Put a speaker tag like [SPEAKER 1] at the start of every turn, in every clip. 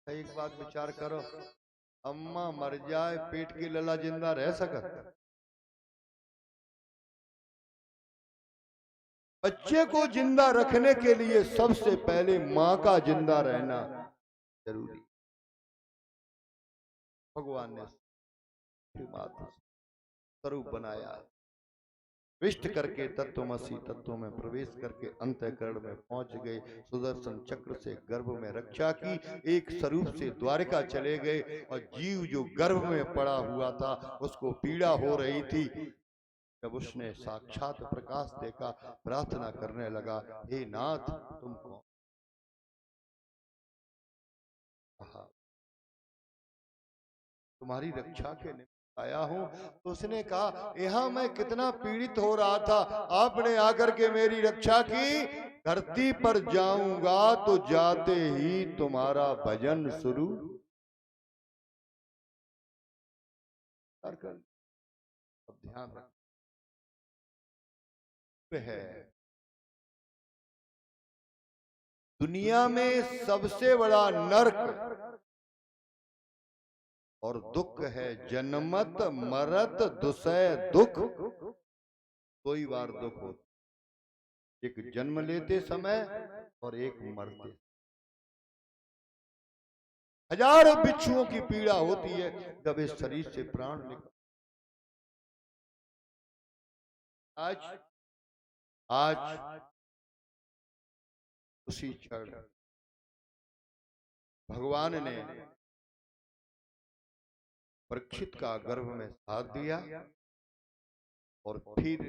[SPEAKER 1] एक बात विचार करो, अम्मा मर जाए पेट की लला जिंदा रह सकत? बच्चे को जिंदा रखने के लिए सबसे पहले मां का जिंदा रहना जरूरी। भगवान ने स्वरूप बनाया, विष्ट करके तत्वमसी तत्व में प्रवेश करके अंतःकरण में पहुंच गए। सुदर्शन चक्र से गर्भ में रक्षा की, एक स्वरूप से द्वारिका चले गए और जीव जो गर्भ में पड़ा हुआ था उसको पीड़ा हो रही थी। जब उसने साक्षात प्रकाश देखा, प्रार्थना करने लगा, हे नाथ तुम कौन? तुम्हारी रक्षा के निमित्त आया हूं। तो उसने कहा, यहाँ मैं कितना पीड़ित हो रहा था, आपने आकर के मेरी रक्षा की। धरती पर जाऊंगा तो जाते ही तुम्हारा भजन शुरू कर। अब ध्यान रख है, दुनिया में सबसे बड़ा नरक और दुख है जन्मत मरत दुसह दुख। कोई बार दुख होता, एक जन्म लेते समय और एक मरते। हजारों बिच्छुओं की पीड़ा होती है जब इस शरीर से प्राण निकल। आज उसी क्षण भगवान ने परीक्षित का गर्भ में साथ दिया और फिर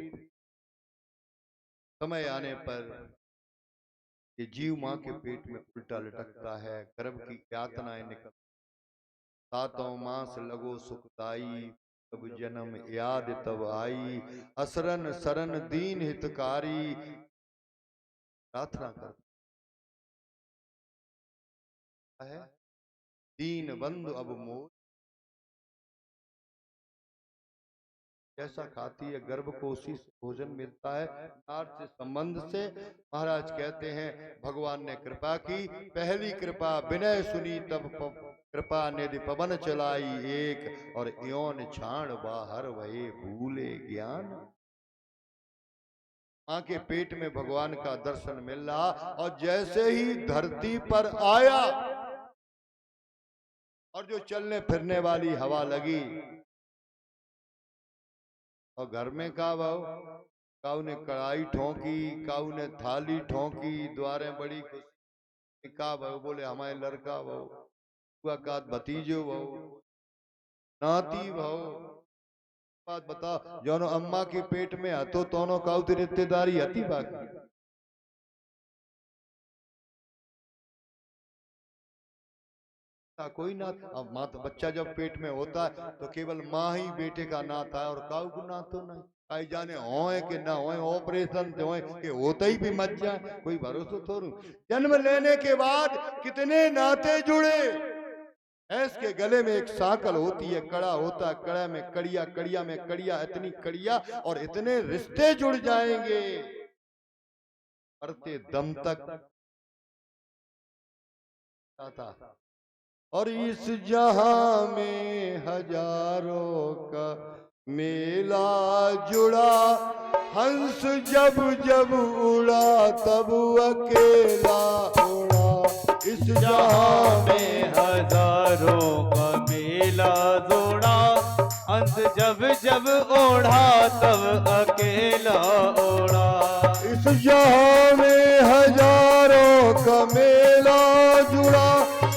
[SPEAKER 1] समय आने पर ये जीव मां के पेट में उल्टा लटकता है, गर्भ की यातनाएं निकल। सातों मास लगो सुखदाई, तब जन्म याद तब आई, असरन सरन दीन हितकारी। प्रार्थना करता है, दीन बंधु अब मोर। जैसा खाती है गर्भ को उसी भोजन मिलता है। नार से संबंध से महाराज कहते हैं भगवान ने कृपा की, पहली कृपा विनय सुनी तब कृपा निधि पवन चलाई एक, और योन छाण बाहर वही भूले ज्ञान। मां के पेट में भगवान का दर्शन मिल रहा और जैसे ही धरती पर आया और जो चलने फिरने वाली हवा लगी, और घर में का भाव, काऊ ने कढ़ाई ठोंकी, काऊ ने थाली ठोंकी, द्वारे बड़ी खुशी का भाव। बोले हमारे लड़का भाव, का भतीजो भाव, नाती भाव। बात बता, जोनो अम्मा के पेट में हतो तोनो काऊ की रिश्तेदारी हती बाकी। कोई ना, अब माँ तो बच्चा जब पेट में होता है तो केवल माँ ही बेटे का नाता है और काऊ को ना तो नहीं। आई जाने होए कि ना होए, ऑपरेशन होए कि होता ही भी मच जाए, कोई भरोसा थोड़ू। जन्म लेने के बाद कितने नाते जुड़े। भैंस के गले में एक साकल होती है, कड़ा होता है, कड़ा में कड़िया, कड़िया में कड़िया, इतनी कड़िया और इतने रिश्ते जुड़ जाएंगे मरते दम तक। और इस जहां में हजारों का मेला जुड़ा, हंस जब जब उड़ा तब अकेला उड़ा। इस जहां में
[SPEAKER 2] हजारों का मेला जुड़ा, हंस जब जब ओढ़ा तब अकेला ओढ़ा।
[SPEAKER 1] इस जहां में हजारों का मेला जुड़ा,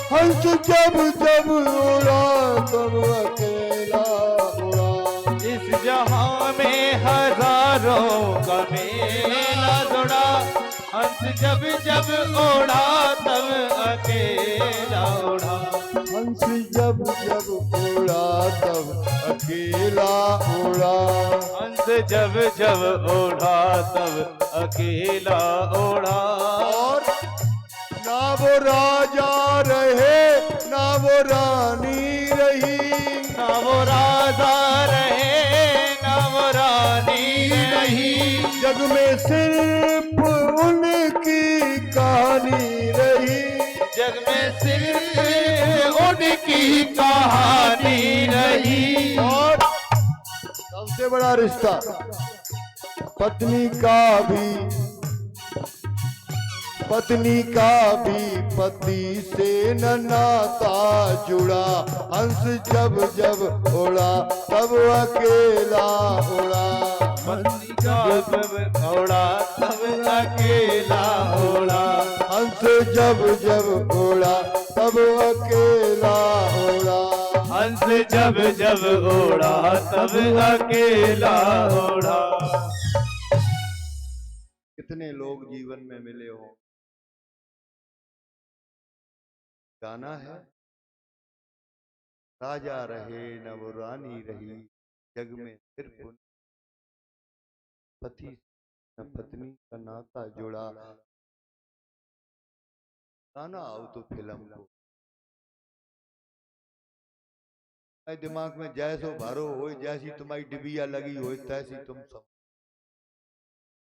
[SPEAKER 1] हंस जब जब उड़ा तब अकेला उड़ा।
[SPEAKER 2] इस जहां में हजारों का मेला जुड़ा, हंस जब जब ओढ़ा तब अकेला उड़ा।
[SPEAKER 1] हंस जब जब उड़ा तब अकेला उड़ा।
[SPEAKER 2] हंस जब जब ओढ़ा तब अकेला ओढ़ा।
[SPEAKER 1] और ना वो राजा रहे ना वो रानी रही,
[SPEAKER 2] ना वो राजा रहे ना वो रानी रही।
[SPEAKER 1] जग में सिर्फ उनकी कहानी रही।
[SPEAKER 2] जग में सिर्फ उनकी कहानी रही।
[SPEAKER 1] और सबसे बड़ा रिश्ता पत्नी का भी पति से न नाता जुड़ा। हंस जब जब उड़ा तब अकेला उड़ा।
[SPEAKER 2] पत्नी का जब उड़ा तब अकेला उड़ा।
[SPEAKER 1] हंस जब जब उड़ा तब अकेला उड़ा।
[SPEAKER 2] हंस जब जब उड़ा तब अकेला उड़ा।
[SPEAKER 1] कितने लोग जीवन में मिले हो। गाना है राजा रहे नवरानी रही जग में सिर्फ पति न पत्नी का नाता जुड़ा। गाना आओ तो फिल्म को दिमाग में जैसो भरो हो, जैसी तुम्हारी डिबिया लगी हो तैसी तुम सब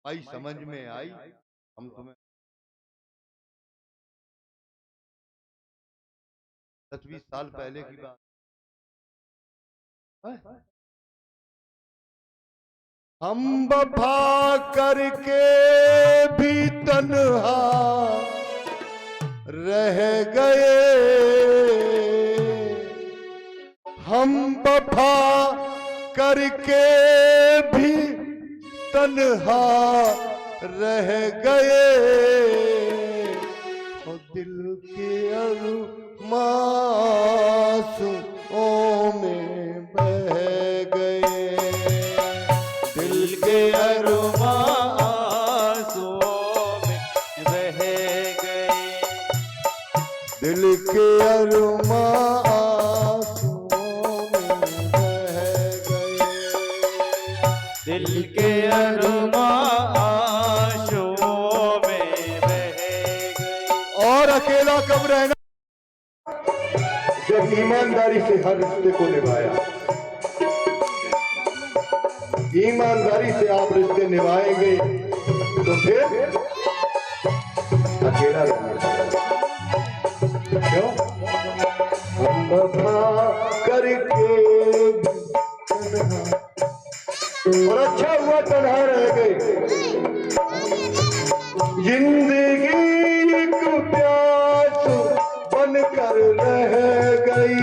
[SPEAKER 1] आई समझ में आई। हम तुम्हें 10-20 साल पहले की बात है। हम वफा करके भी तन्हा रह गए। हम वफा करके भी तन्हा रह गए। और दिल के अरमासूओं में बह गए। दिल के
[SPEAKER 2] अरमासूओं में बह गए।
[SPEAKER 1] दिल के अरमासूओं में बह गए।
[SPEAKER 2] दिल के अरमासूओं में बह गए।
[SPEAKER 1] और अकेला कब रहना जब ईमानदारी से हर रिश्ते को निभाया। ईमानदारी से आप रिश्ते निभाएंगे तो फिर अकेला रहना। क्यों? हम वफा करके और अच्छा हुआ तन्हा रह गए। जिंदगी एक प्यास बनकर रह गई।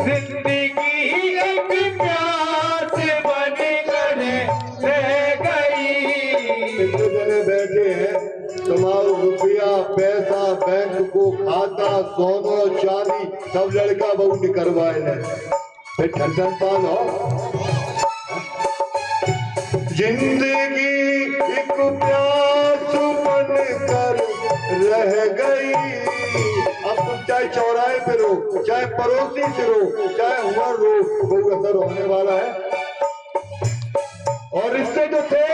[SPEAKER 2] जिंदगी एक प्यास बनकर रह गई।
[SPEAKER 1] कितने जने बैठे हैं तुम्हारा रुपया पैसा बैंक को खाता सोना चांदी सब लड़का बहू निकलवाए ले। फिर ठंडन पालो। जिंदगी एक प्यास बनकर रह गई। अब तुम चाहे चौराहे पे रो चाहे पड़ोसी से रो चाहे हुआ रो कोई असर होने वाला है। और इससे जो थे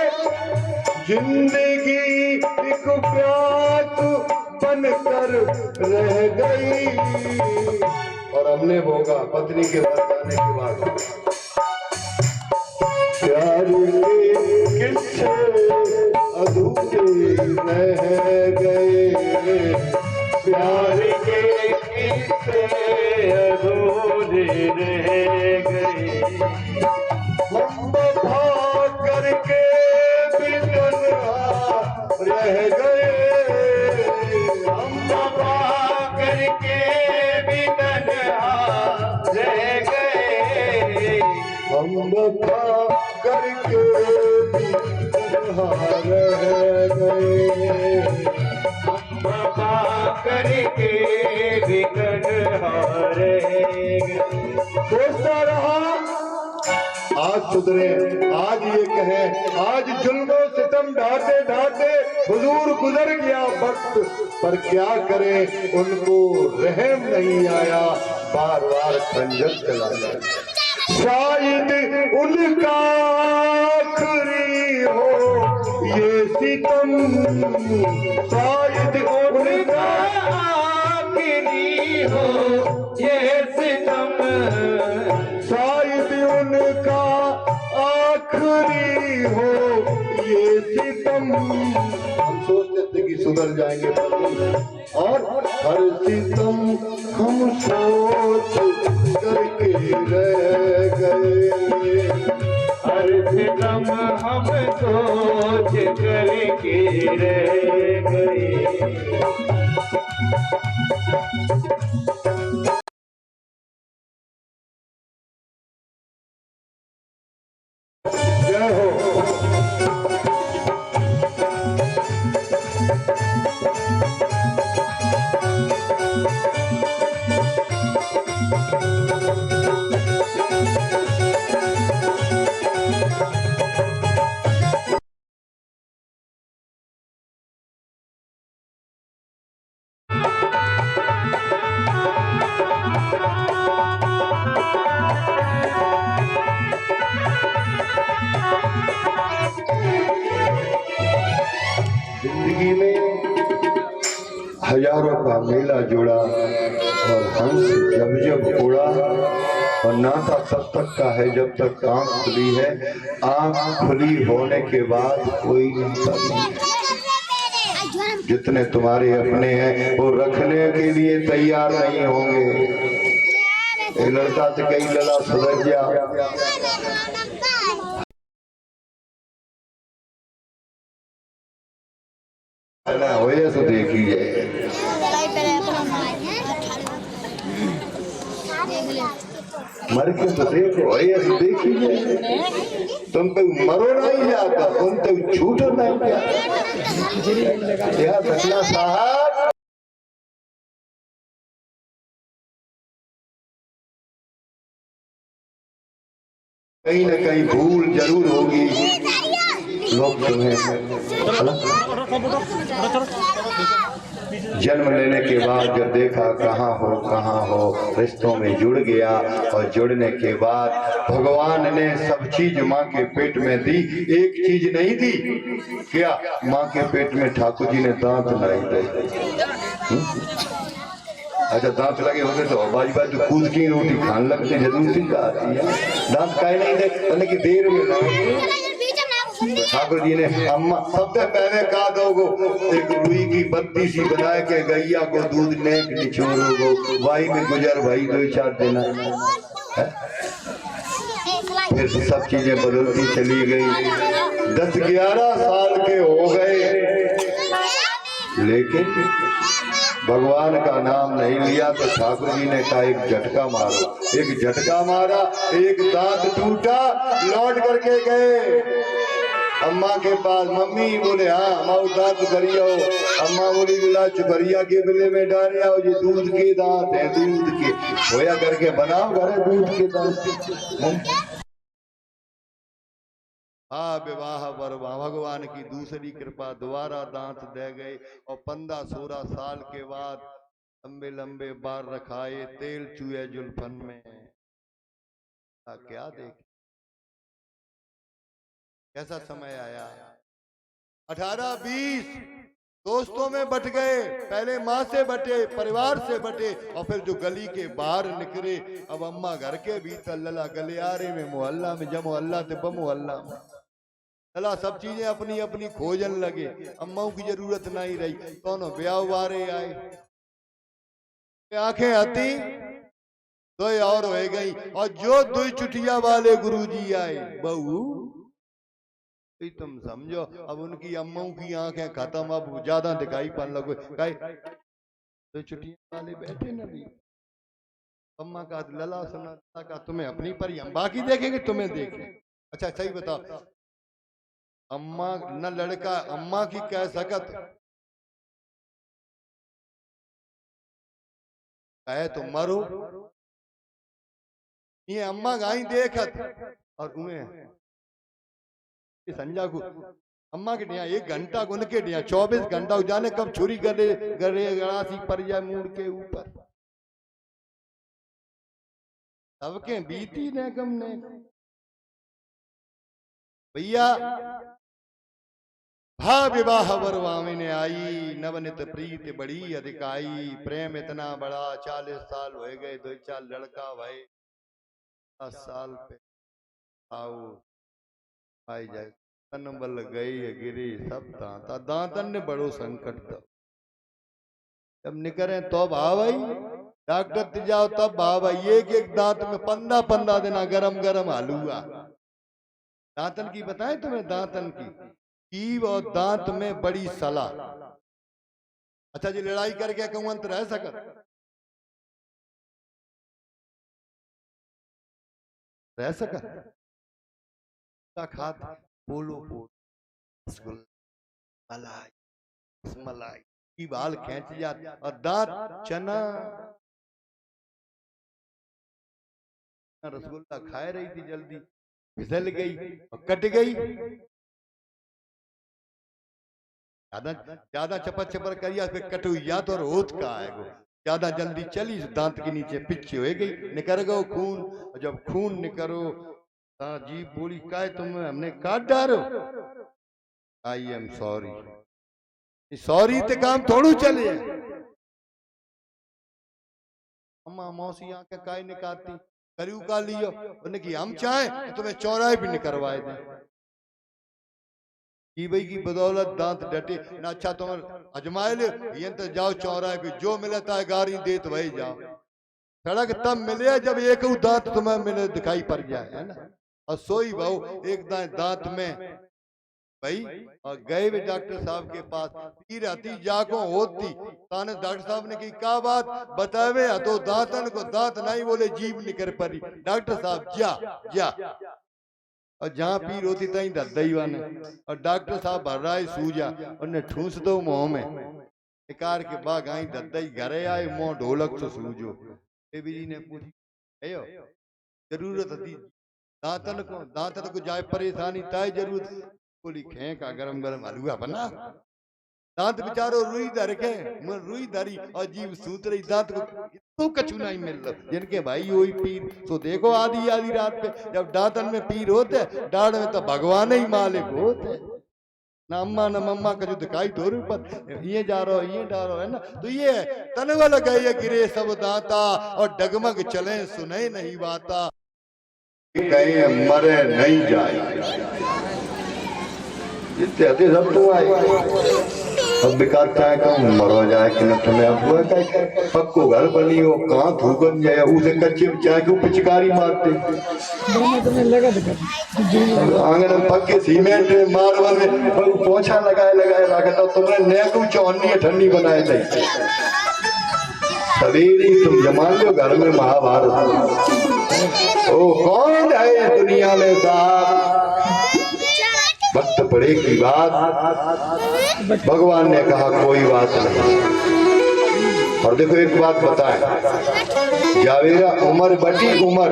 [SPEAKER 1] जिंदगी एक प्यास बनकर रह गई। और हमने भोगा पत्नी के घर जाने के बाद प्यार के किस्से अधूरे रह गए। प्यार के किस्से अधूरे रह गए। हम वफा करके भी तन्हा रह गए।
[SPEAKER 2] हम वफा करके भी तन्हा रह गए।
[SPEAKER 1] हम वफा करके भी तन्हा रह गए।
[SPEAKER 2] वफा करके भी तन्हा रह गए।
[SPEAKER 1] सोचता रहा आज सुधरे आज ये कहें आज जुल्मों सितम ढाते ढाते हुजूर गुजर गया वक्त। पर क्या करें उनको रहम नहीं आया बार बार खंजर चला गया। शायद उनका आखिरी हो ये सितम। शायद उनका
[SPEAKER 2] आखिरी हो ये सितम।
[SPEAKER 1] शायद उनका आखिरी हो ये सितम। हम सोचते थे कि सुधर जाएंगे और हर सितम हम सोच करके रह गए।
[SPEAKER 2] हर सितम हम सोच करके रह गए।
[SPEAKER 1] जय हो। जिंदगी में हजारों का मेला जुड़ा और हंस जब जब उड़ा, और नाता तब तक का है जब तक आंख खुली है। आंख खुली होने के बाद कोई नाता नहीं। जितने तुम्हारे अपने हैं वो रखने के लिए तैयार नहीं होंगे। एक लड़का तो कई लड़ा सुधर गया, हो तो देखिए मर के तो देखो, ऐसे देखिए तुम पे मरो नहीं जाता, तुम तो छूटो नहीं क्या बचना साहब। कहीं ना कहीं भूल जरूर होगी। लोग तुम्हें जन्म लेने के बाद जब देखा कहाँ हो, रिश्तों में जुड़ गया, और जुड़ने के बाद भगवान ने सब चीज माँ के पेट में दी, एक चीज नहीं दी। क्या? माँ के पेट में ठाकुर जी ने दांत नहीं दे। अच्छा दांत लगे होते तो बाजी बाजी कूद की रोटी खाने लगते, जरूर सी आती है। दांत काहे नहीं दे कि देर में ना। ठाकुर जी ने अम्मा सबसे पहले कहा दोगो, एक रुई की बत्ती सी बना के गैया को दूध ने निचोड़ोगो, वाई में गुजर भाई 2-4 दिन। फिर सब चीजें बदलती चली गई। 10-11 साल के हो गए, लेकिन भगवान का नाम नहीं लिया। तो ठाकुर जी ने कहा एक झटका मारो। एक झटका मारा, एक दांत टूटा, लौट करके गए अम्मा के पास। मम्मी बोले हाँ माँ दांत करियो। अम्मा बोली बिला चुकरिया के बिले में डाले आओ, ये दूध के दांत है, दूध के होया करके बनाओ घरे दूध के दांत। हाँ विवाह बरवा भगवान की दूसरी कृपा, दोबारा दांत दे गए। और 15-16 साल के बाद लंबे लंबे बार रखाए, तेल चुए जुल्फन में। क्या देख कैसा समय आया। 18-20 दोस्तों में बट गए। पहले माँ से बटे, परिवार से बटे, और फिर जो गली के बाहर निकले। अब अम्मा घर के भीतर, लला गलियारे में, मोहल्ला में, जब मोहल्ला थे बमोहल्ला में, लला सब चीजें अपनी अपनी खोजन लगे। अम्माओं की जरूरत नहीं रही। दोनों ब्याह वारे आए, आंखें आती दो और हो गई। और जो 2 चुटिया वाले गुरुजी आए, बहू तुम समझो अब उनकी अम्माओं की आंखें खत्म, अब ज्यादा दिखाई पड़ने लगो। तो चुटिया वाले बैठे न भी। अम्मा का लला सुना का तुम्हें अपनी पर ही, हम बाकी देखेंगे तुम्हें देखें। अच्छा सही बताओ, अम्मा न लड़का अम्मा की कह सकत कहे तो मरो। ये अम्मा गाई देखत और उन्हें संजा को अम्मा के दिया 1 घंटा गुन के दिया 24 घंटा जाने कब छुरी गले गले गड़ासी पर जाए मुड़ के ऊपर। सबके बीती ने कम ने भैया भा विवाह वरवामिने आई, नवनित प्रीत बड़ी अधिकाई। प्रेम इतना बड़ा 40 साल हो गए, 2-4 लड़का भाई 10 साल पे आओ आई जाए। बल गई गिरी सब दांता, दांतन ने बड़ो संकट था। जब निकले तो भाई डॉक्टर ते जाओ तब बाबा एक दांत में 15 दिन गरम गरम हलुआ। दांतन की बताएं तुम्हें, दांतन की और दांत में बड़ी सलाह। अच्छा जी लड़ाई करके कहूं अंत रह सकत, रह सकत खात बोलो रसगुल्ला मलाई मलाई की बाल खींच जाती और दांत चना। रसगुल्ला खाए रही थी, जल्दी फिसल गई और कट गई। ज्यादा ज्यादा चपर चपर करिया फिर कट हुई या तो रोत का आएगो। ज्यादा जल्दी चली दांत के नीचे पिच हो गई, निकल गो खून। और जब खून निकलो जी बोली का तुम हमने काट डालो। आई एम सॉरी, सॉरी ते काम थोड़ू चले। अम्मा मौसी आके काय निकालती करू का लियो, उन्हें कि हम चाहें तो तुम्हें चौराहे भी नहीं करवाए दें की भाई की बदौलत दांत डटे ना। अच्छा तुम अजमाए ले ये तो जाओ चौराहे पे जो मिलता है गाड़ी दे तो वही जाओ। सड़क तब मिले जब एक दांत तुम्हें मिले दिखाई पड़ जाए, है ना। और सोई बहु एक दांत में भाई और गए भी डॉक्टर साहब के पास। पी रहती जाको होती ताने डॉक्टर साहब ने की का बात बतावे तो दांतन को दांत नहीं बोले जीभ निकल पड़ी। डॉक्टर साहब जा जा और जहां पीर होती तहीं दद्दई वाने। और डॉक्टर साहब भर रहा है सूजा उन्हें ठूस दो मुंह में। कार के बाद आई दद्दई घरे आए मुंह ढोलक तो सूजो। देवी जी ने पूछी जरूरत थी दांतन को जाए परेशानी ताए जरूरत बोली खे का गरम गरम हलवा बना। दांत बेचारो रुई धर के रुई धरी और जीव सूत रही दांत को तो कछु नहीं मिल रहा। जिनके भाई वही पीर तो देखो आधी आधी रात पे जब दांतन में पीर होते डाढ़ में तो भगवान ही मालिक होते ना अम्मा न मम्मा का जो दिखाई दो पर ये जा रहा ये जा रहा है ना। तो ये तनवा लगाइए गिरे सब दांता और डगमग चले सुने नहीं बाता कहीं मरे नहीं जाए जितने सब तो आए। अब बेकार चाहे कहूँ मरो जाए कि न तुम्हें अब हुआ पक्को घर बनी हो कहाँ थूकन जाए उसे कच्चे चाहे क्यों पिचकारी मारते आंगन में पक्के सीमेंट मार्बल में पोछा लगाए लगाए रखे तो तुमने नेकू चौनी ठंडी बनाए थे। सवेरे तुम जमा लो घर में महाभारत। ओ कौन है दुनिया में साहब वक्त पड़े की बात भगवान ने कहा कोई बात नहीं। और देखो एक बात बताएं जावेरा उम्र बटी उम्र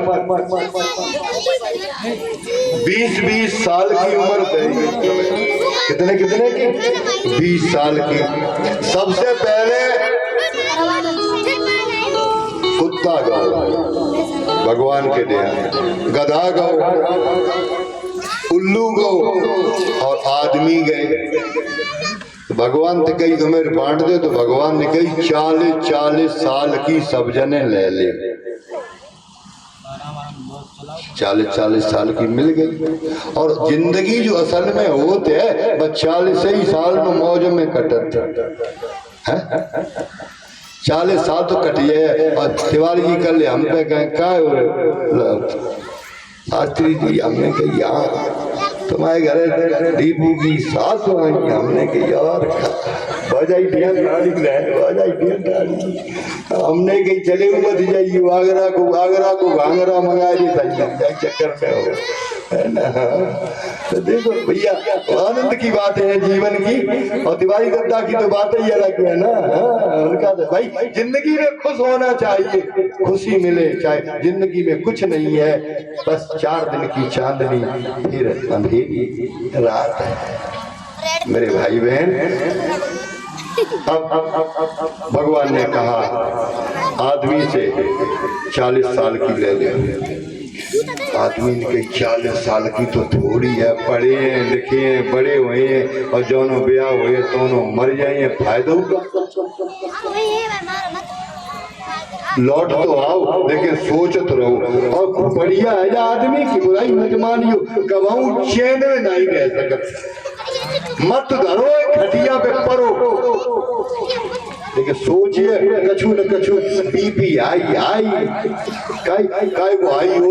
[SPEAKER 1] 20-20 साल की उम्र कितने कितने की 20 साल की। सबसे पहले कुत्ता गाओ भगवान के दया गधा गाओ उल्लू गो और आदमी गए। भगवान ने कही तुम्हें बांट दे तो भगवान ने कही 40 साल की सब जने ले ले। 40 साल की मिल गई। और जिंदगी जो असल में होते है बस 40 ही साल में मौज में कटत है। 40 साल तो कटिए। और तिवारी जी कल हम पे कहें क्या शास्त्री जी हमने कही यहाँ तुम्हारे घर दीपू की सास आई हमने कही और बजाई हमने कही चले मत जाइए आगरा को घाघरा मंगा दी चक्कर में हो है ना। तो देखो भैया आनंद की बात है जीवन की। और दिवाली दत्ता की तो बात ही अलग है ना। उनका तो भाई जिंदगी में खुश होना चाहिए खुशी मिले चाहे जिंदगी में कुछ नहीं है बस 4 दिन की चांदनी फिर अंधेरी रात है मेरे भाई बहन। अब भगवान ने कहा आदमी से 40 साल की ले ले। आदमी के 40 साल की तो थोड़ी है। पढ़े लिखे बड़े हुए और दोनों ब्याह हुए दोनों मर जाए फायदा होगा। लौट तो आओ लेकिन सोचत रहो। और बढ़िया है आदमी की बुराई मत मानियो गवाऊ चैन में नहीं रह सकत। मत धरो खटिया पे परो लेकिन सोचिए कछु न कछु बीपी आई काय काय वो आई हो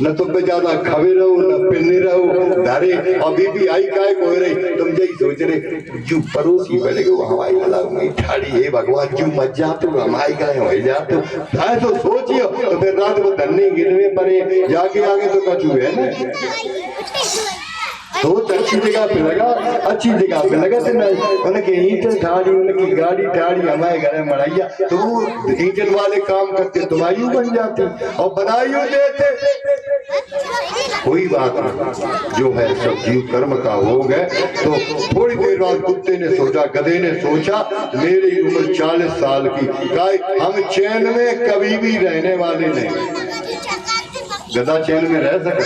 [SPEAKER 1] न तुम पे ज्यादा खबे रहो न पिल्ले रहो धारे और बीपी आई काय को रही तुम यही सोच रहे जो पड़ोसी बने वो हमारी वाला में ठाड़ी है भगवान जो मत जा तो हमारी गए हो जा तो था तो सोचिए तो फिर रात को धन्ने गिरवे पड़े जाके आगे तो कछु है ना तो अच्छी जगह पे लगा अच्छी जगह पे लगा तो नहीं उनके ईंटन ठाड़ी उनकी गाड़ी ठाड़ी हमारे घर में मड़ाइया तो वो ईंटन वाले काम करते तुम्हारी बन जाती और बनाइयो देते कोई बात नहीं जो है सब जीव कर्म का हो गए तो थोड़ी देर बाद कुत्ते ने सोचा गधे ने सोचा मेरी उम्र 40 साल की गाय हम चैन में कभी भी रहने वाले नहीं गधा चैन में रह सके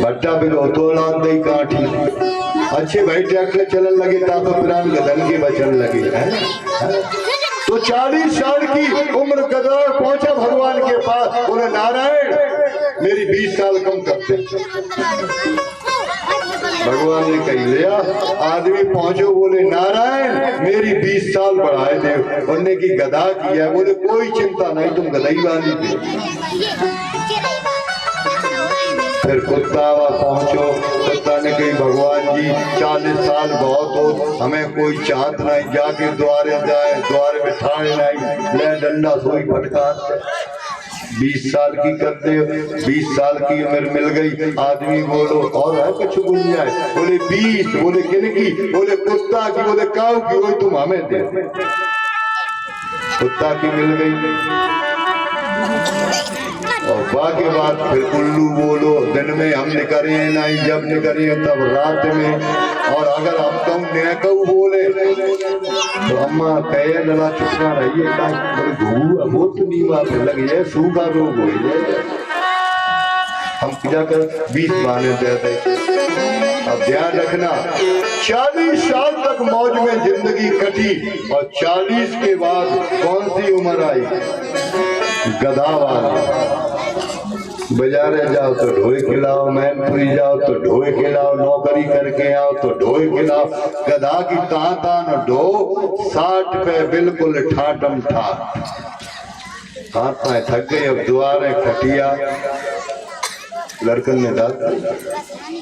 [SPEAKER 1] भट्टा बिगो तोला दई काठी अच्छे भाई ट्रैक्टर चलन लगे ताको प्राण गधन के बचन लगे है तो 40 साल की उम्र गधा पहुंचा भगवान के पास बोले नारायण मेरी 20 साल कम करते भगवान ने कही लिया आदमी पहुंचो बोले नारायण मेरी 20 साल बढ़ाए दे उन्होंने की गधा किया है बोले कोई चिंता नहीं तुम गधाई वाली दे फिर कुत्ता पहुंचो कुत्ता ने कही भगवान जी 40 साल बहुत हो हमें कोई चाहत नहीं जाके द्वारे जाए द्वारे में ठाड़े नहीं ले डंडा सोई फटकार 20 साल की करते 20 साल की उम्र मिल गई आदमी बोलो और है कुछ बोल जाए बोले 20 बोले किन की बोले कुत्ता की बोले काऊ की वही तुम हमें दे कुत्ता की मिल गई और बाकी बात फिर उल्लू बोलो दिन में हम निकले नहीं जब निकले तब रात में और अगर हम कम न बोले तो अम्मा कहे डला चुपना रहिए वो तो नहीं बात लगी है सूखा रोग हो हम क्या कर 20 बहाने देते अब ध्यान रखना 40 साल तक मौज में जिंदगी कटी और 40 के बाद कौन सी उम्र आई गधा वाली बाजारे जाओ तो ढोए खिलाओ मैनपुरी जाओ तो ढोए खिलाओ नौकरी करके आओ तो ढोए खिलाओ गधा की तान ढो 60 पे बिल्कुल ठाटम ठाट हाथ पाए थक गए अब द्वारे खटिया लड़कन ने डाल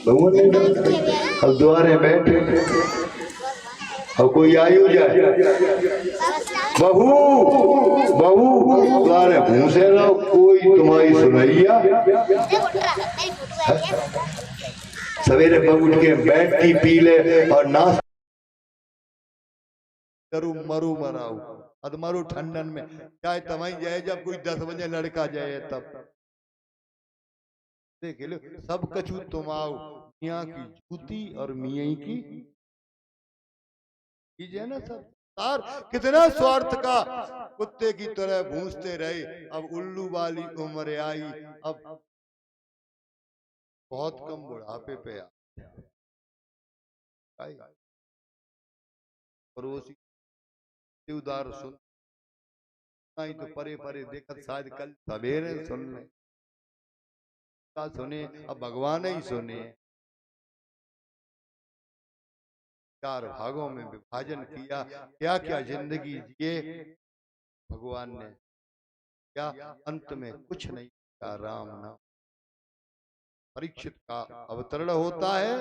[SPEAKER 1] बहु ने डाल अब द्वारे बैठे और कोई आयु जाए बहू बहू द्वारे भूसे रहो कोई तुम्हारी सुनैया सवेरे बहू उठ के बैठती पी ले और नाश करू मरू मराऊ अदमरू ठंडन में चाहे तमाई जाए जब कोई 10 बजे लड़का जाए तब देख लो सब कछु तुम आओ मियाँ की जूती और मियाँ की कीजिए ना सब तार कितना स्वार्थ का कुत्ते की तरह भूंसते रहे अब उल्लू वाली उम्र आई अब बहुत कम बुढ़ापे पे पड़ोसी उदार सुन नहीं तो परे परे देखत शायद कल सवेरे सुन ले सुने अब भगवान ही सुने 4 भागों में विभाजन किया क्या क्या जिंदगी जिए भगवान ने क्या अंत में कुछ नहीं किया राम नाम परीक्षित का अवतरण होता है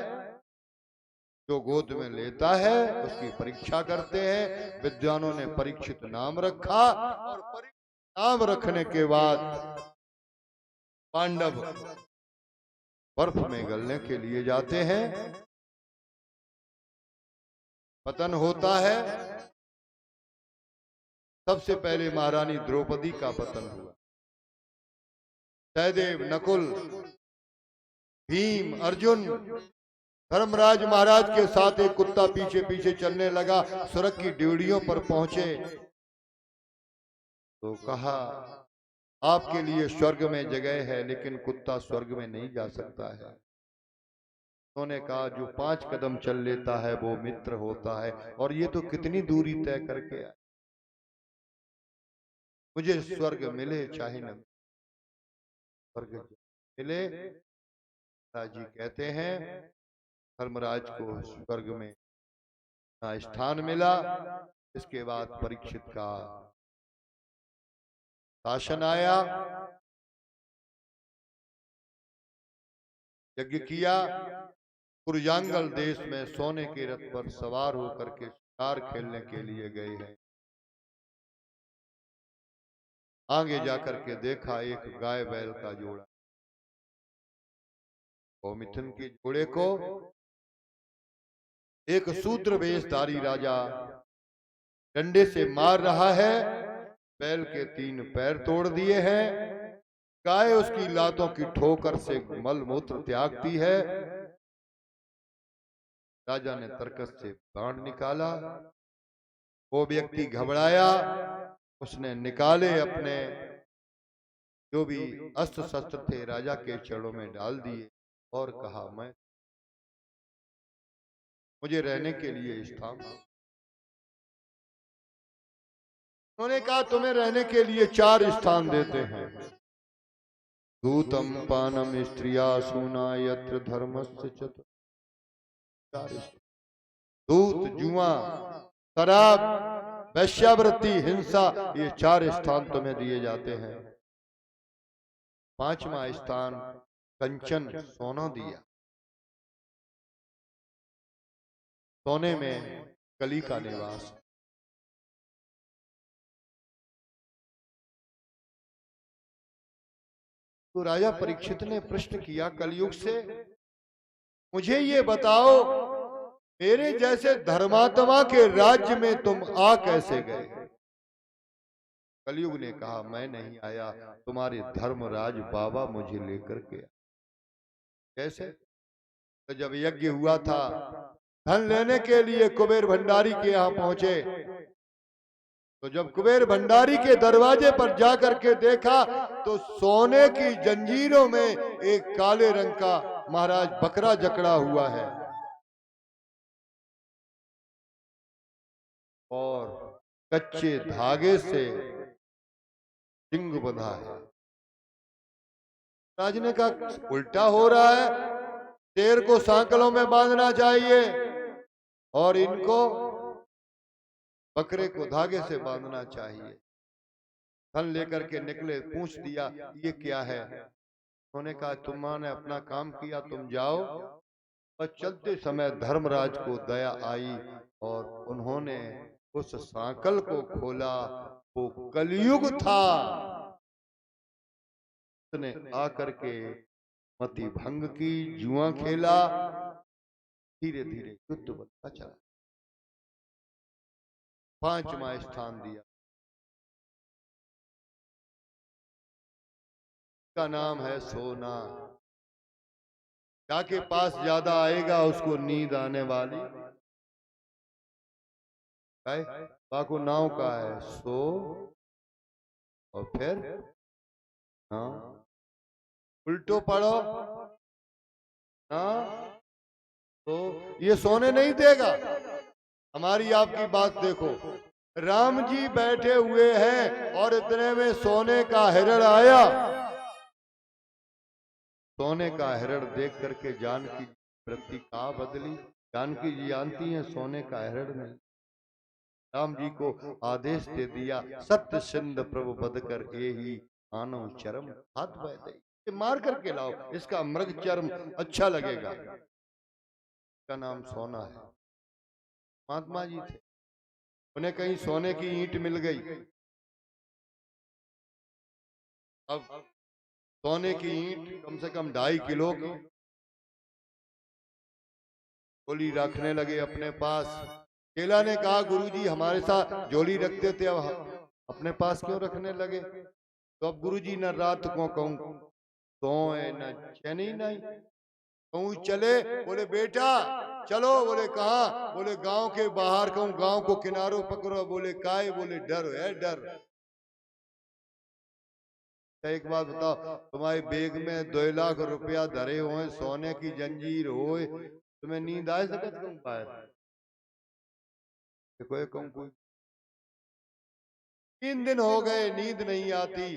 [SPEAKER 1] जो गोद में लेता है उसकी परीक्षा करते हैं विद्वानों ने परीक्षित नाम रखा और परीक्षित नाम रखने के बाद पांडव बर्फ में गलने के लिए जाते हैं पतन होता है सबसे पहले महारानी द्रौपदी का पतन हुआ सहदेव नकुल भीम अर्जुन धर्मराज महाराज के साथ एक कुत्ता पीछे पीछे चलने लगा स्वर्ग की ड्योढ़ियों पर पहुंचे तो कहा आपके लिए स्वर्ग में जगह है लेकिन कुत्ता स्वर्ग में नहीं जा सकता है उन्होंने कहा जो 5 कदम चल लेता है वो मित्र होता है और ये तो कितनी दूरी तय करके आए मुझे स्वर्ग मिले चाहे न स्वर्ग मिले जी कहते हैं धर्मराज को स्वर्ग में स्थान मिला। इसके बाद परीक्षित का शासन आया, यज्ञ किया। कुरजांगल देश में सोने के रथ पर सवार होकर के शिकार खेलने के लिए गए हैं। आगे जाकर के देखा एक गाय बैल का जोड़ा, मिथुन के जोड़े को एक शूद्र वेशधारी राजा डंडे से मार रहा है। बैल के 3 पैर तोड़ दिए हैं। गाय उसकी लातों की ठोकर से मल मूत्र त्यागती है। राजा ने तरकस से बाण निकाला। वो व्यक्ति घबराया, उसने निकाले अपने जो भी अस्त्र शस्त्र थे राजा के चरणों में डाल दिए और कहा, मुझे रहने के लिए स्थान। उन्होंने कहा, तुम्हें रहने के लिए 4 स्थान देते हैं। दूतम पानम स्त्रिया सूना यत्र धर्मस्य चतुर। दूत, जुआ, शराब, वैश्यावृत्ति, हिंसा, ये 4 स्थान तुम्हें दिए जाते हैं। 5वां स्थान कंचन, सोना दिया। सोने में कली का निवास। तो राजा परीक्षित ने प्रश्न किया कलयुग से, मुझे ये बताओ, मेरे जैसे धर्मात्मा के राज्य में तुम आ कैसे गए? कलयुग ने कहा, मैं नहीं आया, तुम्हारे धर्मराज बाबा मुझे लेकर के आए। कैसे? तो जब यज्ञ हुआ था, धन लेने के लिए कुबेर भंडारी के यहाँ पहुंचे। तो जब कुबेर भंडारी के दरवाजे पर जाकर के देखा तो सोने की जंजीरों में एक काले रंग का महाराज बकरा जकड़ा हुआ है और कच्चे धागे से सिंग बंधा है। राज ने कहा, उल्टा हो रहा है, शेर को सांकलों में बांधना चाहिए और इनको बकरे को धागे से बांधना चाहिए। धन लेकर के निकले, पूछ दिया, ये क्या है? उन्होंने कहा, तुमने अपना काम किया, तुम जाओ। और चलते समय धर्मराज को दया आई और उन्होंने उस सांकल को खोला। वो कलयुग था। उसने आकर के मति भंग की, जुआ खेला। धीरे धीरे युद्ध बढ़ता चला। 5वां स्थान दिया, का नाम है सोना। जाके पास ज्यादा आएगा उसको नींद आने वाली है। बाको नाव का है सो और फिर हाँ उल्टो पड़ो हाँ तो ये सोने नहीं देगा। हमारी आपकी बात देखो, राम जी बैठे हुए हैं और इतने में सोने का हिरण आया। सोने का हिरण देख करके जानकी वृत्ति का बदली। जानकी जी जानती हैं सोने का हिरण नहीं। राम जी को आदेश दे दिया, सत्य सिंध प्रभु बद कर ही आनो चरम हाथ बह मार करके लाओ, इसका मृग चर्म अच्छा लगेगा। इसका नाम सोना है। महात्मा जी थे, उन्हें कहीं सोने की ईंट मिल गई। अब सोने की ईंट कम से कम 2.5 किलो की झोली रखने लगे अपने पास। केला ने कहा, गुरुजी हमारे साथ झोली रखते थे, अब अपने पास क्यों रखने लगे? तो अब गुरुजी न रात को कहूं सोए न चैन ही नहीं, कहूं चले, बोले बेटा चलो, बोले कहाँ? बोले गांव के बाहर, कहूं गांव को किनारों पकड़ो, बोले काय? बोले डर है डर। एक बात बताओ, तुम्हारे बैग में 2 लाख रुपया धरे हुए, सोने की जंजीर हो, तुम्हें नींद आ सकत क्यों पाए? कोई 3 दिन हो गए नींद नहीं आती।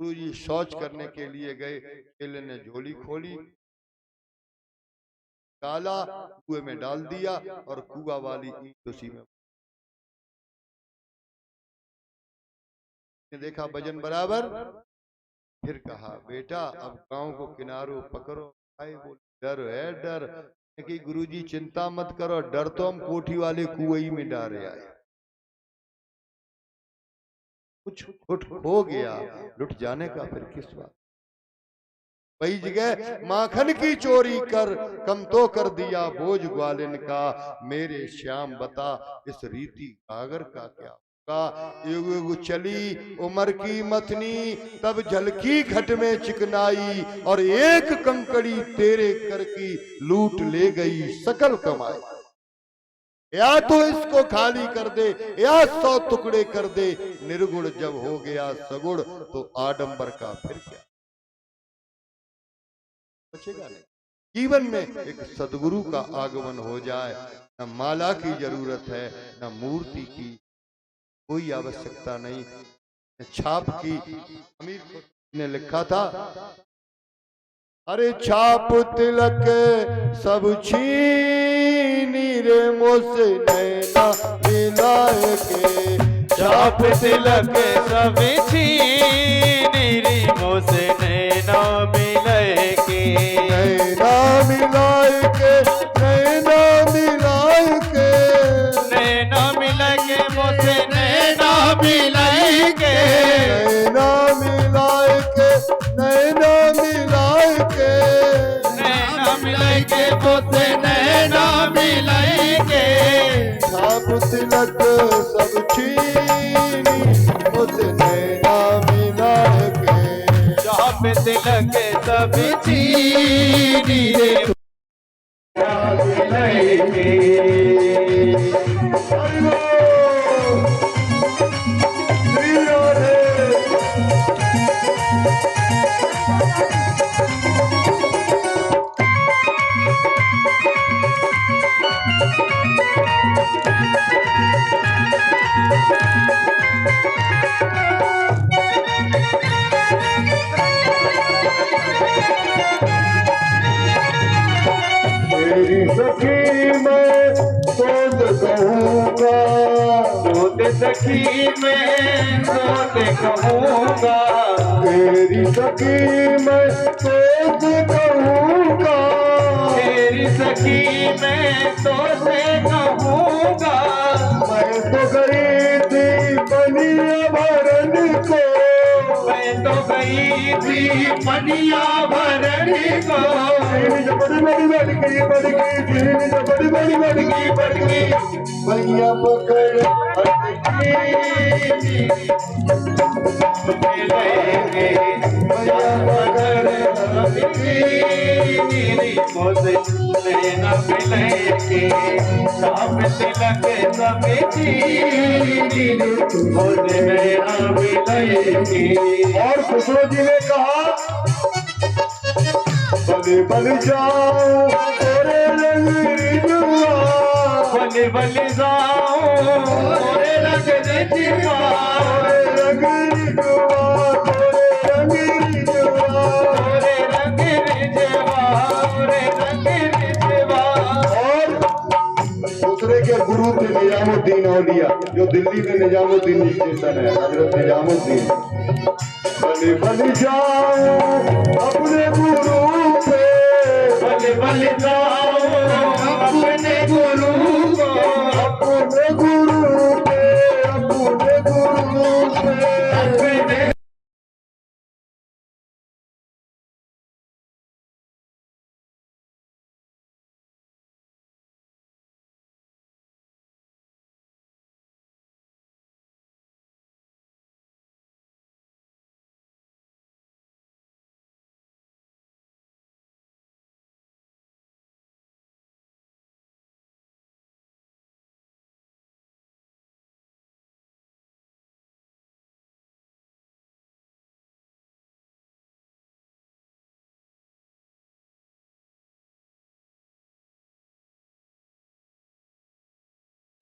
[SPEAKER 1] गुरुजी शौच करने के लिए गए। केले ने झोली खोली, निकाला, कुएं में डाल दिया और कुआ वाली ईंट उसी में। देखा वजन बराबर, फिर कहा बेटा अब गांव को किनारों पकड़ो। आए बोले डर है डर, कि गुरुजी चिंता मत करो, डर तो हम कोठी वाले कुएं में डाले आए। कुछ उठ हो गया, लुट जाने का फिर किस बात। वही जगह माखन की चोरी कर, कम तो कर दिया बोझ ग्वालिन का। मेरे श्याम बता इस रीति गागर का क्या होगा। युग चली उमर की मथनी, तब झलकी घट में चिकनाई, और एक कंकड़ी तेरे कर की लूट ले गई सकल कमाई। या तो इसको खाली कर दे या 100 टुकड़े कर दे, निर्गुण जब हो गया सगुण तो आडंबर का फिर क्या बचेगा नहीं। जीवन में एक सदगुरु का आगमन हो जाए, न माला की जरूरत है न मूर्ति की कोई आवश्यकता नहीं, न छाप की। अमीर ने लिखा था, अरे छाप तिलक सब छीनी रे मोसे नैना मिलाए के।
[SPEAKER 2] छाप तिलक सब छीनी रे मोसे नैना मिलाए के।
[SPEAKER 1] नैना मिलाए के, नैना मिलाए के,
[SPEAKER 2] नैना मिलाए के मोसे नैना मिलाए के।
[SPEAKER 1] नैना मिलाए के, नैना मिलाए के,
[SPEAKER 2] नैना मिलाए के मोसे नैना मिलाए के।
[SPEAKER 1] छाप तिलक सब छीनी मुझसे नैना मिलाए के।
[SPEAKER 2] छाप तिलक सब छीनी रे मिलाए के।
[SPEAKER 1] मेरी सखी मैं सोच कहूँगा,
[SPEAKER 2] सोच सखी मैं सोच कहूँगा।
[SPEAKER 1] मेरी सखी मैं सोच कहूँगा,
[SPEAKER 2] तेरी सखी मैं सोच कहूँगा।
[SPEAKER 1] मैं तो गई थी बनिया भरन को,
[SPEAKER 2] मैं तो गई थी पनिया भरन को।
[SPEAKER 1] बड़ी बड़ी बढ़ गई बड़ी बड़ी बढ़ गई भैया पकड़
[SPEAKER 2] मिलेंगे भैया पकड़ मुझे न मिलेंगे। साप तिलक सब चीनी मुझे न मिलेंगे।
[SPEAKER 1] और खुसरो जी ने कहा बले बल जाओ तेरे रंग रिजुआ,
[SPEAKER 2] बल बल जाओ मोरे रंग रिजुआ।
[SPEAKER 1] रंग रिजुआ, रंग रिजुआ,
[SPEAKER 2] मोरे रंग रिजुआ, मोरे रंग रिजुआ।
[SPEAKER 1] और दूसरे के गुरु थे निजामुद्दीन औलिया, जो दिल्ली में निजामुद्दीन स्टेशन है, हजरत निजामुद्दीन। बले बल जाओ अपने गुरु पे,
[SPEAKER 2] बल बल जाओ अपने गुरु को।
[SPEAKER 1] अपने गुरु पे, अपने गुरु पे।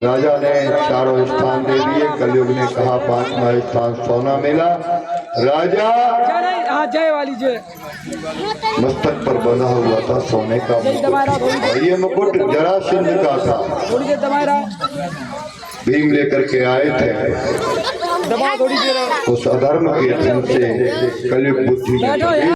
[SPEAKER 1] राजा ने चारों स्थान दे दिए। कलयुग ने कहा 5वां स्थान सोना मिला। राजा
[SPEAKER 3] जय वाली जय।
[SPEAKER 1] मस्तक पर बंधा हुआ था सोने का मुकुट, और ये मुकुट जरासंध का था। भीम लेकर के आए थे, उस अधर्म के धन से कलयुग बुद्धि में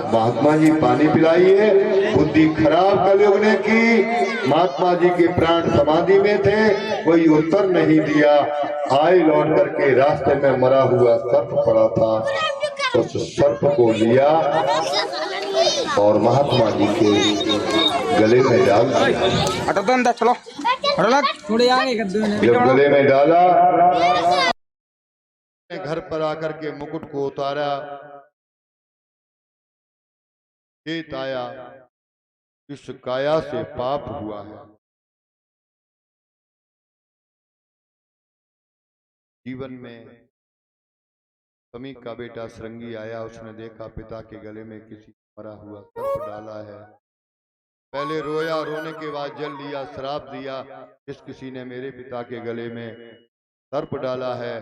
[SPEAKER 1] महात्मा जी पानी पिलाइए। बुद्धि खराब कलयुग ने की। महात्मा जी के प्राण समाधि में थे, कोई उत्तर नहीं दिया। आए लौट करके रास्ते में मरा हुआ सर्प पड़ा था, उस सर्प को लिया और महात्मा जी के गले में डाल दिया। जब गले में डाला, घर पर आकर के मुकुट को उतारा, खेत आया, इस काया से पाप हुआ है। जीवन में समी का बेटा श्रृंगी आया, उसने देखा पिता के गले में किसी मरा हुआ सर्प डाला है। पहले रोया, रोने के बाद जल लिया, श्राप दिया, इस किसी ने मेरे पिता के गले में सर्प डाला है।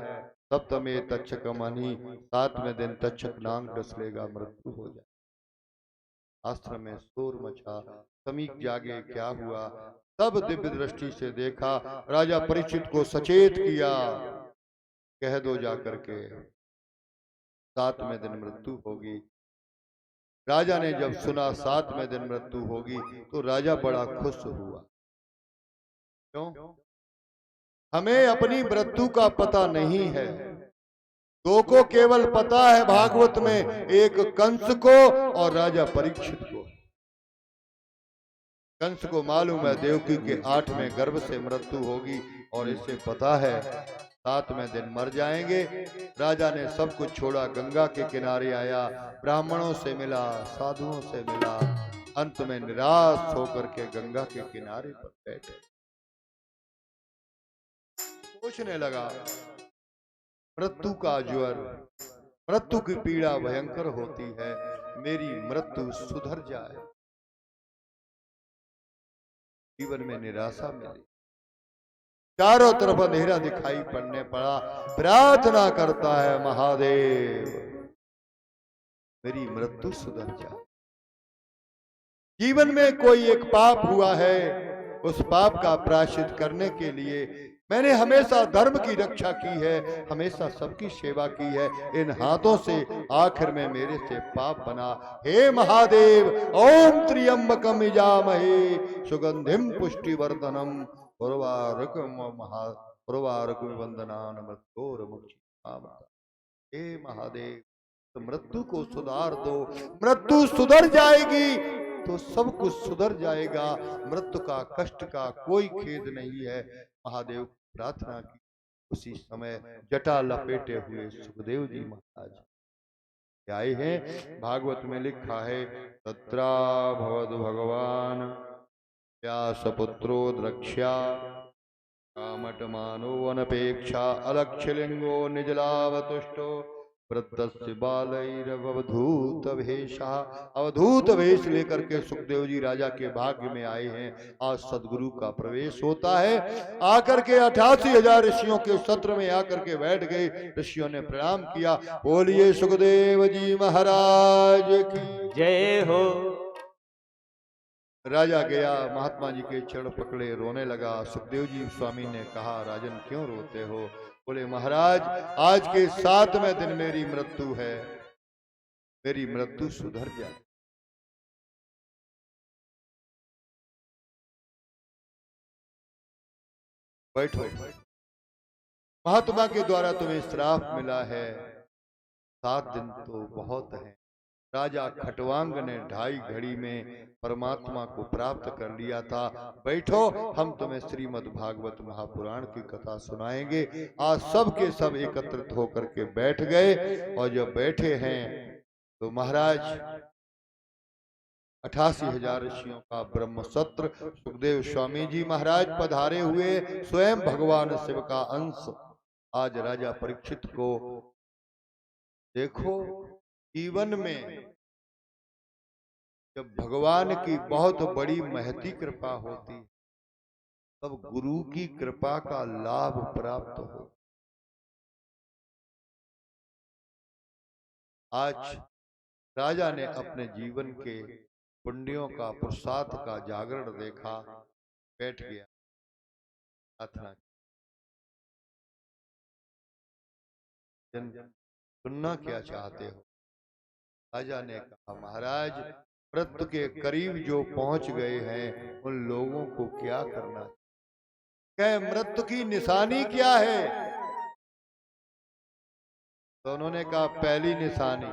[SPEAKER 1] सप्तमे तक्षक मणि, 7वें दिन तक्षक नांग डस लेगा, मृत्यु हो जाए। आश्रम में शोर मचा, समीक जागे, क्या हुआ? सब दिव्य दृष्टि से देखा। राजा परीक्षित को सचेत किया, कह दो जाकर के 7वें दिन मृत्यु होगी। राजा ने जब सुना 7वें दिन मृत्यु होगी तो राजा बड़ा खुश हुआ। क्यों? हमें अपनी मृत्यु का पता नहीं है। दो को केवल पता है भागवत में, एक कंस को और राजा परीक्षित को। कंस को मालूम है देवकी के 8वें गर्भ से मृत्यु होगी, और इसे पता है 7वें दिन मर जाएंगे। राजा ने सब कुछ छोड़ा, गंगा के किनारे आया, ब्राह्मणों से मिला, साधुओं से मिला, अंत में निराश होकर के गंगा के किनारे पर बैठे सोचने लगा, मृत्यु का ज्वर, मृत्यु की पीड़ा भयंकर होती है, मेरी मृत्यु सुधर जाए। जीवन में निराशा मिली, चारों तरफ अंधेरा दिखाई पड़ने पड़ा। प्रार्थना करता है, महादेव मेरी मृत्यु सुधर जाए। जीवन में कोई एक पाप हुआ है, उस पाप का प्रायश्चित करने के लिए मैंने हमेशा धर्म की रक्षा की है, हमेशा सबकी सेवा की है, इन हाथों से आखिर में मेरे से पाप बना। हे महादेव, ओम त्र्यंबकम यजामहे सुगंधिम पुष्टिवर्धनम उर्वारुकम वंदनान मृत्योर मुक्तिकाम। हे महादेव, तो मृत्यु को सुधार दो, मृत्यु सुधर जाएगी तो सब कुछ सुधर जाएगा। मृत्यु का, कष्ट का कोई खेद नहीं है। महादेव प्रार्थना की। उसी समय जटा लपेटे हुए सुखदेव जी महाराज आए हैं। भागवत में लिखा है, तत्रा भवद भगवान व्यासपुत्रो द्रक्ष्या कामट मानो अनपेक्षा अलक्षलिंगो निजलावतुष्टो वृद्धस्य बालैरवधूत वेशा। अवधूत वेश लेकर के सुखदेव जी राजा के भाग्य में आए हैं। आज सदगुरु का प्रवेश होता है। आकर के 88,000 ऋषियों के सत्र में आकर के बैठ गए। ऋषियों ने प्रणाम किया। बोलिए सुखदेव जी महाराज की
[SPEAKER 2] जय हो।
[SPEAKER 1] राजा गया, महात्मा जी के चरण पकड़े, रोने लगा। सुखदेव जी स्वामी ने कहा, राजन क्यों रोते हो? बोले, महाराज आज के 7वें दिन मेरी मृत्यु है, मेरी मृत्यु सुधर जाए। बैठो। महात्मा के द्वारा तुम्हें श्राप मिला है, 7 दिन तो बहुत है। राजा खटवांग ने 2.5 घड़ी में परमात्मा को प्राप्त कर लिया था। बैठो, हम तुम्हें श्रीमद् भागवत महापुराण की कथा सुनाएंगे। आज सब के सब एकत्रित होकर के बैठ गए, और जब बैठे हैं तो महाराज 88,000 ऋषियों का ब्रह्म सत्र, सुखदेव स्वामी जी महाराज पधारे हुए, स्वयं भगवान शिव का अंश। आज राजा परीक्षित को देखो, जीवन में जब भगवान की बहुत बड़ी महती कृपा होती, तब गुरु की कृपा का लाभ प्राप्त हो। आज राजा ने अपने जीवन के पुण्यों का पुरुषार्थ का जागरण देखा, बैठ गया, प्रार्थना सुनना क्या चाहते हो? राजा ने कहा, महाराज मृत्यु के करीब जो पहुंच गए हैं उन लोगों को क्या करना चाहिए? कहे मृत्यु की निशानी क्या है? तो उन्होंने कहा, पहली निशानी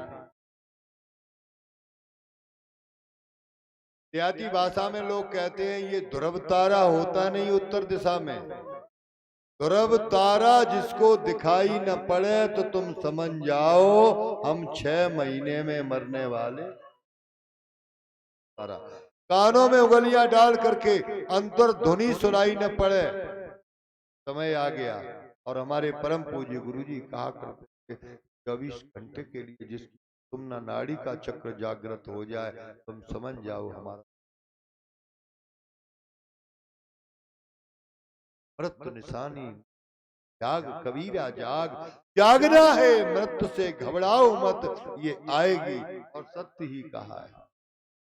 [SPEAKER 1] देहाती भाषा में लोग कहते हैं ये ध्रुव तारा होता नहीं उत्तर दिशा में। ध्रुव तारा जिसको दिखाई न पड़े तो तुम समझ जाओ हम 6 महीने में मरने वाले। तारा कानों में उंगलियां डाल करके अंतर ध्वनि सुनाई न पड़े, समय आ गया। और हमारे परम पूज्य गुरुजी कहा करते 24 घंटे के लिए जिस तुम ना नाड़ी का चक्र जागृत हो जाए तुम समझ जाओ हमारा मृत्यु निशानी। जाग कबीरा जाग, जागना है, मृत्यु से घबराओ मत, ये आएगी। और सत्य ही कहा है।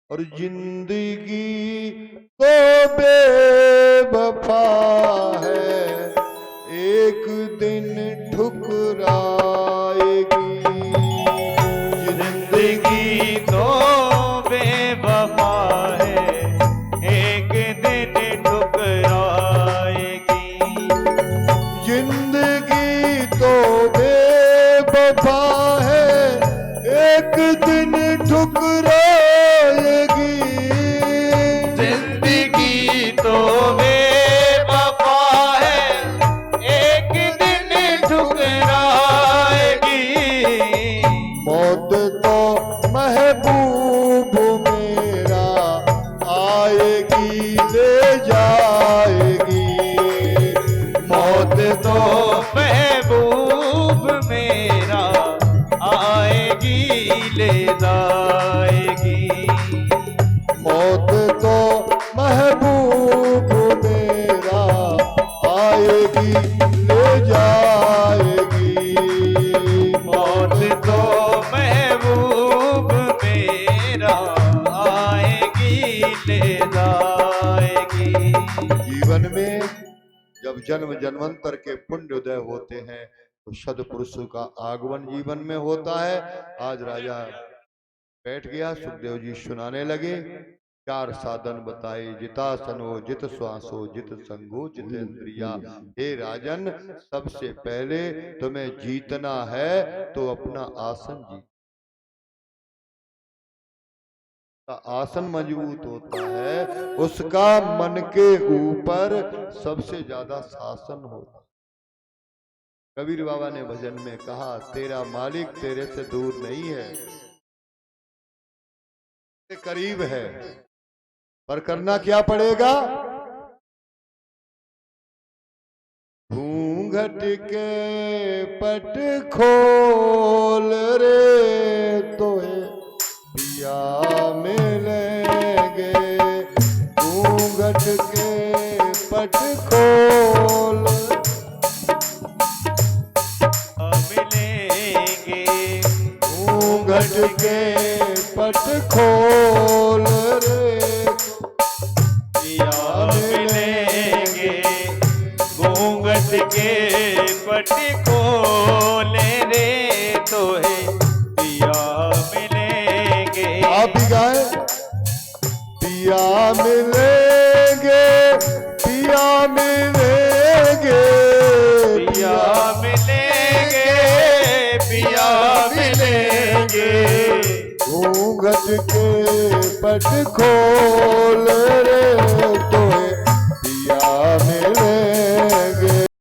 [SPEAKER 1] और जिंदगी तो बेवफा है, एक दिन ठुकराएगी।
[SPEAKER 2] जिंदगी तो बेवफा है, एक दिन ठुकराएगी।
[SPEAKER 1] जिंदगी तो बेवफा है, एक दिन ठुकराएगी।
[SPEAKER 2] जिंदगी तो बेवफा है, एक दिन ठुकराएगी।
[SPEAKER 1] मौत तो महबूब मेरा आएगी ले जाएगी।
[SPEAKER 2] मौत तो महबूब मेरा आएगी ले जाएगी।
[SPEAKER 1] मौत तो महबूब मेरा आएगी ले जाएगी।
[SPEAKER 2] मौत तो महबूब मेरा आएगी ले जाएगी।
[SPEAKER 1] जीवन में जब जन्म जन्मांतर के पुण्य उदय होते हैं तो सदपुरुषों का आगमन जीवन में होता है। आज राजा बैठ गया, सुखदेव जी सुनाने लगे। 4 साधन बताए, जितासनो जित श्वासो जित संगो जितेंद्रिया। हे राजन, सबसे पहले तुम्हें जीतना है तो अपना आसन जीत। आसन मजबूत होता है उसका मन के ऊपर सबसे ज्यादा शासन होता है। कबीर बाबा ने भजन में कहा, तेरा मालिक तेरे से दूर नहीं है, तेरे करीब है, पर करना क्या पड़ेगा? घूंघट के पट खोल रे तो पिया मिलेंगे। घूंघट के पट खोल
[SPEAKER 2] मिलेंगे।
[SPEAKER 1] घूंघट के पट खोल रे
[SPEAKER 2] पिया मिलेंगे। घूंघट के पट खोले रे तो है पिया मिलेंगे।
[SPEAKER 1] आप भी गाए, पिया मिलेंगे, पिया मिलेंगे,
[SPEAKER 2] पिया मिलेंगे, पिया मिलेंगे।
[SPEAKER 1] घूंघट के पट खोल